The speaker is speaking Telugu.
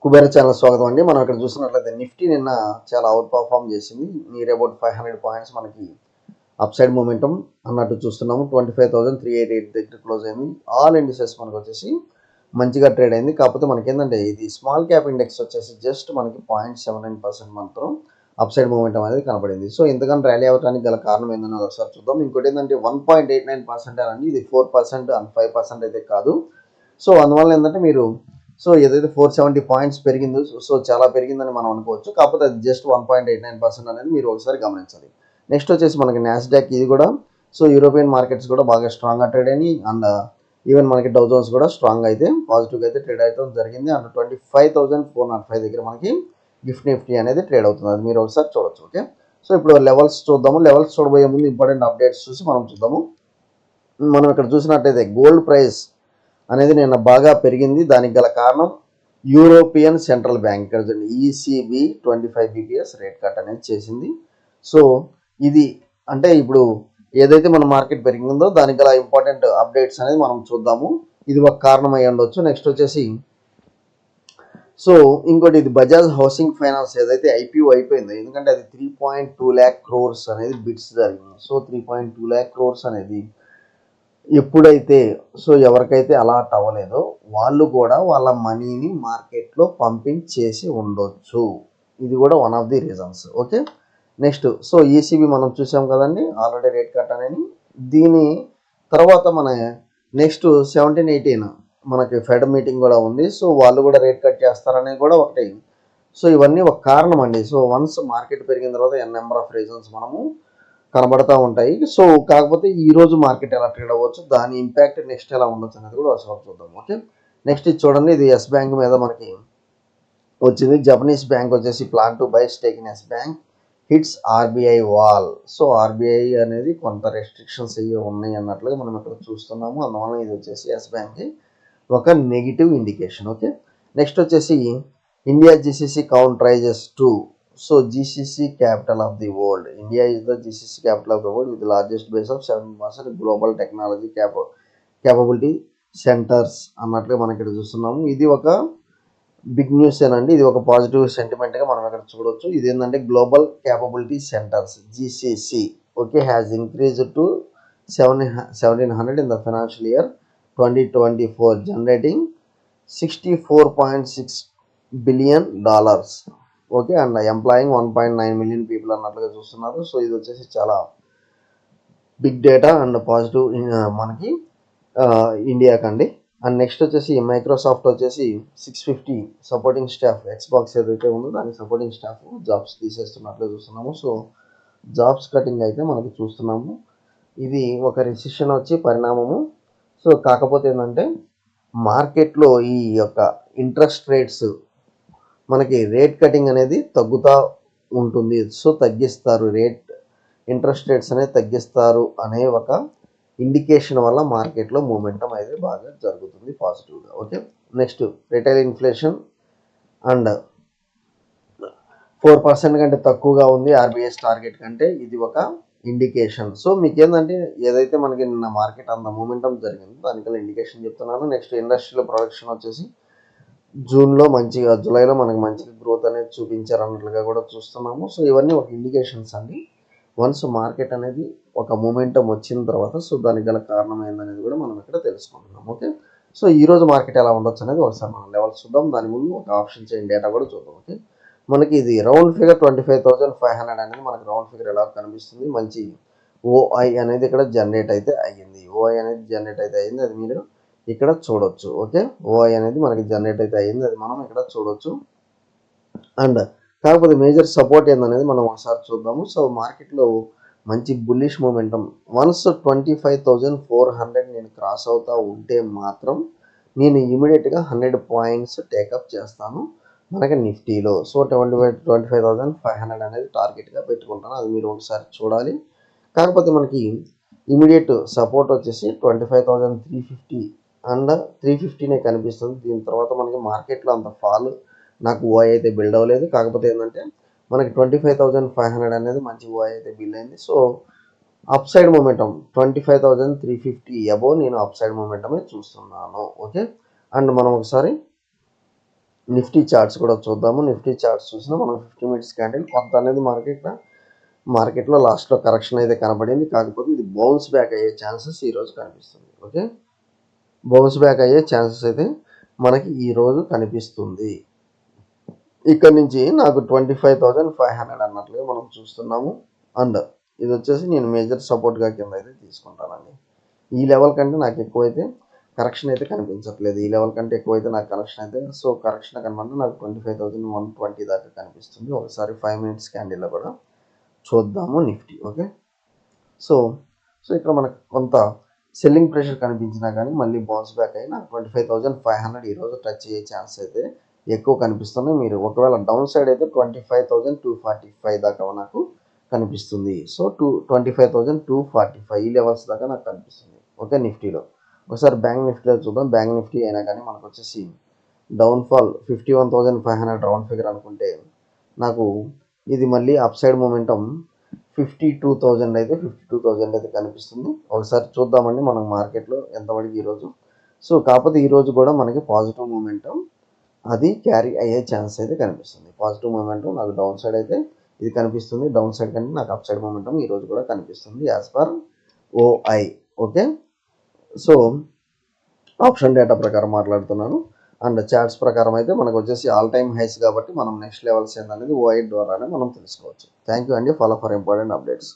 కుబేర ఛానల్ స్వాగతం అండి. మనం ఇక్కడ చూసినట్లయితే నిఫ్టీ నిన్న చాలా అవుట్ పర్ఫామ్ చేసింది. నియర్ అబౌట్ 500 పాయింట్స్ మనకి అప్ సైడ్ మూమెంటం అన్నట్టు చూస్తున్నాము. 25,388 దగ్గర క్లోజ్ అయింది. ఆల్ ఇండిసెస్ మనకు వచ్చేసి మంచిగా ట్రేడ్ అయింది. కాకపోతే మనకి ఏంటంటే ఇది స్మాల్ క్యాప్ ఇండెక్స్ వచ్చేసి జస్ట్ మనకి 0.79% మాత్రం అప్ సైడ్ మూమెంటం అనేది కనబడింది. సో ఇంతకన్నా ర్యాలీ అవ్వడానికి గల కారణం ఏంటని ఒకసారి చూద్దాం. ఇంకోటి ఏంటంటే 1.89% అండి, ఇది 4% అండ్ 5% అయితే కాదు. సో అందువల్ల ఏంటంటే మీరు ఏదైతే 470 పాయింట్స్ పెరిగిందో చాలా పెరిగిందని మనం అనుకోవచ్చు. కాకపోతే అది జస్ట్ 1.89% అనేది మీరు ఒకసారి గమనించాలి. నెక్స్ట్ వచ్చేసి మనకి నాస్డాక్, ఇది కూడా యూరోపియన్ మార్కెట్స్ కూడా బాగా స్ట్రాంగ్గా ట్రేడ్ అయినాయి. అండ్ ఈవెన్ మనకి డౌ జోన్స్ కూడా స్ట్రాంగ్ అయితే పాజిటివ్గా అయితే ట్రేడ్ అయితే జరిగింది. అండ్ 25,405 దగ్గర మనకి నిఫ్టీ అనేది ట్రేడ్ అవుతుంది. అది మీరు ఒకసారి చూడొచ్చు. ఓకే, సో ఇప్పుడు లెవెల్స్ చూద్దాము. లెవెల్స్ చూడబోయే ముందు ఇంపార్టెంట్ అప్డేట్స్ చూసి మనం చూద్దాము. మనం ఇక్కడ చూసినట్టయితే గోల్డ్ ప్రైస్ అనేది నిన్న బాగా పెరిగింది. దానికి గల కారణం యూరోపియన్ సెంట్రల్ బ్యాంక్ ఇక్కడ చూడండి, ఈసీబీ 25 బీపీఎస్ రేట్ కట్ అనేది చేసింది. సో ఇది అంటే ఇప్పుడు ఏదైతే మన మార్కెట్ పెరిగిందో దానికి గల ఇంపార్టెంట్ అప్డేట్స్ అనేది మనం చూద్దాము. ఇది ఒక కారణం అయి ఉండొచ్చు. నెక్స్ట్ వచ్చేసి ఇంకోటి, ఇది బజాజ్ హౌసింగ్ ఫైనాన్స్ ఏదైతే ఐపీఓ అయిపోయిందో, ఎందుకంటే అది 3.2 lakh crores అనేది బిడ్స్ జరిగింది. 3.2 lakh crores అనేది ఎప్పుడైతే ఎవరికైతే అలాట్ అవ్వలేదో వాళ్ళు కూడా వాళ్ళ మనీని మార్కెట్లో పంపింగ్ చేసి ఉండొచ్చు. ఇది కూడా one of the reasons. Okay, next ECB మనం చూసాం కదండి ఆల్రెడీ రేట్ కట్ అనేది. దీని తర్వాత మన నెక్స్ట్ 17-18 మనకి ఫెడ్ మీటింగ్ కూడా ఉంది. వాళ్ళు కూడా రేట్ కట్ చేస్తారనేది కూడా ఒకటి. ఇవన్నీ ఒక కారణం అండి. వన్స్ మార్కెట్ పెరిగిన తర్వాత నెంబర్ ఆఫ్ రీజన్స్ మనము కనబడతా ఉంటాయి. కాకపోతే ఈ రోజు మార్కెట్ ఎలా ట్రేడ్ అవ్వచ్చు, దాని ఇంపాక్ట్ నెక్స్ట్ ఎలా ఉండొచ్చు అనేది కూడా ఒకసారి చూద్దాం. ఓకే, నెక్స్ట్ ఇది చూడండి, ఇది ఎస్ బ్యాంక్ మీద మనకి వచ్చింది. జపనీస్ బ్యాంక్ వచ్చేసి plan to buy stake in Yes bank hits RBI wall. RBI అనేది కొంత రెస్ట్రిక్షన్స్ అయ్యి ఉన్నాయి అన్నట్లుగా మనం ఇక్కడ చూస్తున్నాము. అందువల్ల ఇది వచ్చేసి ఎస్ బ్యాంక్ ఒక నెగిటివ్ ఇండికేషన్. ఓకే, నెక్స్ట్ వచ్చేసి India GCC count rises to GCC capital of the world. India is the GCC capital of the world with the largest base of 7% global technology capability centers అన్నట్లుగా మనం ఇక్కడ చూస్తున్నాము. ఇది ఒక బిగ్ న్యూస్ ఏనండి. ఇది ఒక పాజిటివ్ సెంటిమెంట్గా మనం ఇక్కడ చూడొచ్చు. ఇది ఏంటంటే global capability centres GCC okay has increased to 1700 in the financial year 2024 generating $64.6 billion. Okay, and employing 1.9 million people అన్నట్లుగా చూస్తున్నారు. ఇది వచ్చేసి చాలా బిగ్ డేటా అండ్ పాజిటివ్ మనకి ఇండియాకి అండి. అండ్ నెక్స్ట్ వచ్చేసి మైక్రోసాఫ్ట్ వచ్చేసి 650 సపోర్టింగ్ స్టాఫ్, ఎక్స్బాక్స్ ఏదైతే ఉందో దానికి సపోర్టింగ్ స్టాఫ్ జాబ్స్ తీసేస్తున్నట్లు చూస్తున్నాము. జాబ్స్ కటింగ్ అయితే మనకి చూస్తున్నాము. ఇది ఒక రిసెషన్ వచ్చి పరిణామము. కాకపోతే ఏంటంటే మార్కెట్లో ఈ యొక్క ఇంట్రెస్ట్ రేట్స్ మనకి రేట్ కటింగ్ అనేది తగ్గుతూ ఉంటుంది. తగ్గిస్తారు, ఇంట్రెస్ట్ రేట్స్ అనేది తగ్గిస్తారు అనే ఒక ఇండికేషన్ వల్ల మార్కెట్లో మూమెంటం అయితే బాగా జరుగుతుంది పాజిటివ్గా. Okay, next retail inflation and 4% కంటే తక్కువగా ఉంది ఆర్బీఐ టార్గెట్ కంటే. ఇది ఒక ఇండికేషన్. మీకు ఏంటంటే ఏదైతే మనకి నిన్న మార్కెట్ అంత మూమెంటం జరిగిందో దానికల్లా ఇండికేషన్ చెప్తున్నాను. నెక్స్ట్ ఇండస్ట్రియల్ ప్రొడక్షన్ వచ్చేసి జూన్లో మంచిగా, జూలైలో మనకి మంచిగా గ్రోత్ అనేది చూపించారు అన్నట్లుగా కూడా చూస్తున్నాము. ఇవన్నీ ఒక ఇండికేషన్స్ అండి. వన్స్ మార్కెట్ అనేది ఒక మూమెంటం వచ్చిన తర్వాత దానికి గల కారణం ఏందనేది కూడా మనం ఇక్కడ తెలుసుకుంటున్నాం. ఓకే, ఈరోజు మార్కెట్ ఎలా ఉండొచ్చు అనేది ఒకసారి మనం లెవెల్స్ చూద్దాం. దాని ముందు ఒక ఆప్షన్ చైన్ డేటా కూడా చూద్దాం. ఓకే, మనకి ఇది రౌండ్ ఫిగర్ 25,500 అనేది మనకి రౌండ్ ఫిగర్ ఎలా కనిపిస్తుంది. మంచి ఓఐ అనేది ఇక్కడ జనరేట్ అయితే అయ్యింది. ఓఐ అనేది జనరేట్ అయితే అయ్యింది, అది మీరు ఇక్కడ చూడొచ్చు. ఓకే, ఓఐ అనేది మనకి జనరేట్ అయితే అయ్యింది, అది మనం ఇక్కడ చూడొచ్చు. అండ్ కాకపోతే మేజర్ సపోర్ట్ ఏందనేది మనం ఒకసారి చూద్దాము. మార్కెట్లో మంచి బుల్లిష్ మూమెంటం వన్స్ 25,400 నేను క్రాస్ అవుతా ఉంటే మాత్రం నేను ఇమీడియట్గా 100 పాయింట్స్ టేకప్ చేస్తాను మనకి నిఫ్టీలో. 25,500 అనేది టార్గెట్గా పెట్టుకుంటాను, అది మీరు ఒకసారి చూడాలి. కాకపోతే మనకి ఇమీడియట్ సపోర్ట్ వచ్చేసి 25,350 అండ్ 350నే కనిపిస్తుంది. దీని తర్వాత మనకి మార్కెట్లో అంత ఫాల్ నాకు ఓఐ అయితే బిల్డ్ అవ్వలేదు. కాకపోతే ఏంటంటే మనకి 25,500 అనేది మంచి ఓఐ అయితే బిల్డ్ అయింది. అప్ సైడ్ మూమెంటం 25,350 అబోవ్ నేను అప్ సైడ్ మూమెంటమే చూస్తున్నాను. ఓకే, అండ్ మనం ఒకసారి నిఫ్టీ చార్ట్స్ కూడా చూద్దాము. నిఫ్టీ చార్ట్స్ చూసినా మనం 50 మినిట్స్ క్యాండిల్ కొంత అనేది మార్కెట్లో లాస్ట్లో కరెక్షన్ అయితే కనపడింది. కాకపోతే ఇది బౌన్స్ బ్యాక్ అయ్యే ఛాన్సెస్ ఈరోజు కనిపిస్తుంది. ఓకే, బౌన్స్ బ్యాక్ అయ్యే ఛాన్సెస్ అయితే మనకి ఈరోజు కనిపిస్తుంది. ఇక్కడ నుంచి నాకు 25,500 అన్నట్లుగా మనం చూస్తున్నాము. అండ్ ఇది వచ్చేసి నేను మేజర్ సపోర్ట్గా కింద అయితే తీసుకుంటానండి. ఈ లెవెల్ కంటే నాకు ఎక్కువైతే కరెక్షన్ అయితే కనిపించట్లేదు. ఈ లెవెల్ కంటే ఎక్కువైతే నాకు కరెక్షన్ అయితే కరెక్షన్ కనబడి నాకు 25,120 దాకా కనిపిస్తుంది. ఒకసారి 5 మినిట్స్ క్యాండిల్లో కూడా చూద్దాము నిఫ్టీ. ఓకే, సో ఇక్కడ మనకు కొంత సెల్లింగ్ ప్రెషర్ కనిపించినా కానీ మళ్ళీ బౌన్స్ బ్యాక్ అయ్యి నాకు 25,500 ఈరోజు టచ్ అయ్యే ఛాన్స్ అయితే ఎక్కువ కనిపిస్తున్నాయి. మీరు ఒకవేళ డౌన్ సైడ్ అయితే 25,245 దాకా నాకు కనిపిస్తుంది. సో 25,245 ఈ లెవెల్స్ దాకా నాకు కనిపిస్తుంది. ఓకే, నిఫ్టీలో ఒకసారి బ్యాంక్ నిఫ్టీలో చూద్దాం. బ్యాంక్ నిఫ్టీ అయినా కానీ మనకు వచ్చేసి డౌన్ఫాల్ 51,500 రౌండ్ ఫిగర్ అనుకుంటే నాకు ఇది మళ్ళీ అప్ సైడ్ మూమెంటం 52,000 అయితే 52,000 అయితే కనిపిస్తుంది. ఒకసారి చూద్దామండి మనం మార్కెట్లో ఎంతవరకు ఈరోజు. కాకపోతే ఈరోజు కూడా మనకి పాజిటివ్ మూమెంటం అది క్యారీ అయ్యే ఛాన్స్ అయితే కనిపిస్తుంది. పాజిటివ్ మూమెంటం నాకు డౌన్ సైడ్ అయితే ఇది కనిపిస్తుంది. డౌన్ సైడ్ కంటే నాకు అప్ సైడ్ మూమెంటం ఈరోజు కూడా కనిపిస్తుంది as per ఓఐ. Okay, so option data ప్రకారం మాట్లాడుతున్నాను. అండ్ చార్ట్స్ ప్రకారం అయితే మనకు వచ్చేసి ఆల్ టైమ్ హైస్ కాబట్టి మనం నెక్స్ట్ లెవెల్స్ ఏందనేది ఓఐ ద్వారానే మనం తెలుసుకోవచ్చు. థ్యాంక్ యూ అండి. Follow for important updates.